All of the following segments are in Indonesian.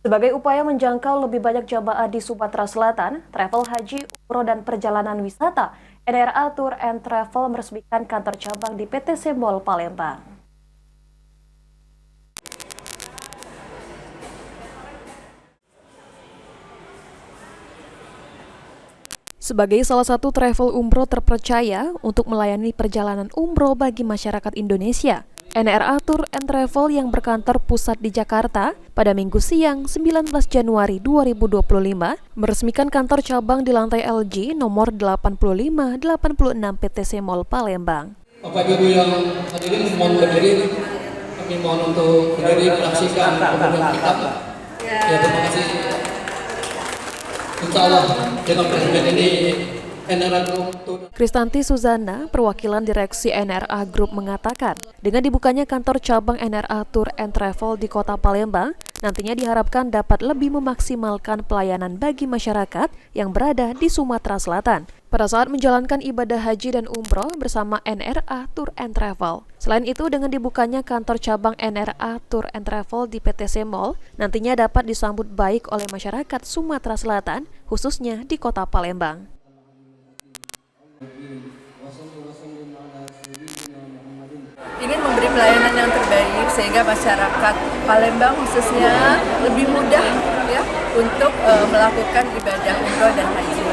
Sebagai upaya menjangkau lebih banyak jamaah di Sumatera Selatan, Travel Haji, Umroh dan Perjalanan Wisata (NRA Tour and Travel) meresmikan kantor cabang di PTC Mall Palembang. Sebagai salah satu travel umroh terpercaya untuk melayani perjalanan umroh bagi masyarakat Indonesia, NRA Tour and Travel yang berkantor pusat di Jakarta pada Minggu siang 19 Januari 2025 meresmikan kantor cabang di lantai LG nomor 8586 PTC Mall Palembang. Bapak Ibu yang hadirin mohon berdiri, kami mohon untuk berdiri menyaksikan pembukaan kitab. Ya, terima kasih. Insya Allah dengan presiden ini NRA Group. Kristanti Suzana, perwakilan direksi NRA Group mengatakan, dengan dibukanya kantor cabang NRA Tour and Travel di Kota Palembang, nantinya diharapkan dapat lebih memaksimalkan pelayanan bagi masyarakat yang berada di Sumatera Selatan pada saat menjalankan ibadah haji dan umroh bersama NRA Tour and Travel. Selain itu, dengan dibukanya kantor cabang NRA Tour and Travel di PTC Mall, nantinya dapat disambut baik oleh masyarakat Sumatera Selatan, khususnya di Kota Palembang. Ingin memberi pelayanan yang terbaik sehingga masyarakat Palembang khususnya lebih mudah ya untuk melakukan ibadah umroh dan haji.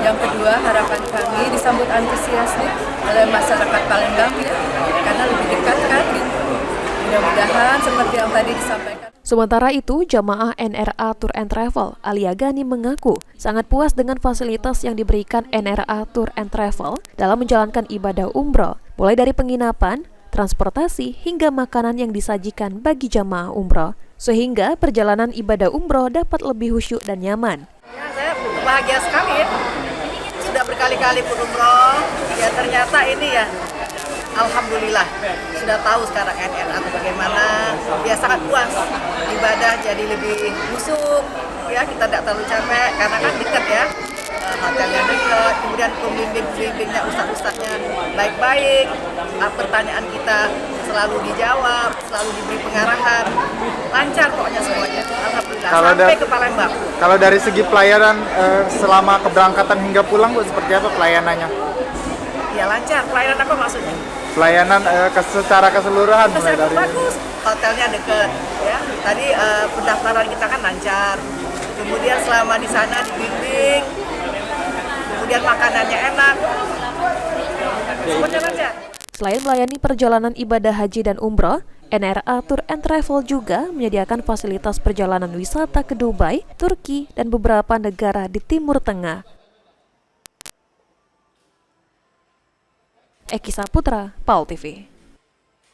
Yang kedua, harapan kami disambut antusias oleh masyarakat Palembang ya, karena lebih dekat kan gitu. Mudah-mudahan seperti yang tadi disampaikan. Sementara itu, jamaah NRA Tour and Travel Alia Gani mengaku sangat puas dengan fasilitas yang diberikan NRA Tour and Travel dalam menjalankan ibadah umroh, mulai dari penginapan, transportasi, hingga makanan yang disajikan bagi jamaah umroh, sehingga perjalanan ibadah umroh dapat lebih khusyuk dan nyaman. Ya, saya bahagia sekali ya, sudah berkali-kali pun umroh, ya ternyata ini ya, alhamdulillah sudah tahu sekarang NRA itu bagaimana, ya sangat puas, ibadah jadi lebih khusyuk, ya kita tidak terlalu capek, karena kan dekat ya, hotelnya dekat, kemudian pembimbing-pembimbingnya, ustadz-ustadznya baik-baik, pertanyaan kita selalu dijawab, selalu diberi pengarahan, lancar pokoknya semuanya, alhamdulillah, sampai ke Palembang. Kalau dari segi pelayanan selama keberangkatan hingga pulang, Bu, seperti apa pelayanannya? Ya lancar, pelayanan apa maksudnya? Pelayanan secara keseluruhan mulai dari bagus, hotelnya dekat, ya. Tadi pendaftaran kita kan lancar, kemudian selama di sana dibimbing, kemudian makanannya enak, semuanya lancar. Selain melayani perjalanan ibadah haji dan umroh, NRA Tour and Travel juga menyediakan fasilitas perjalanan wisata ke Dubai, Turki, dan beberapa negara di Timur Tengah. Eki Saputra, PAL TV.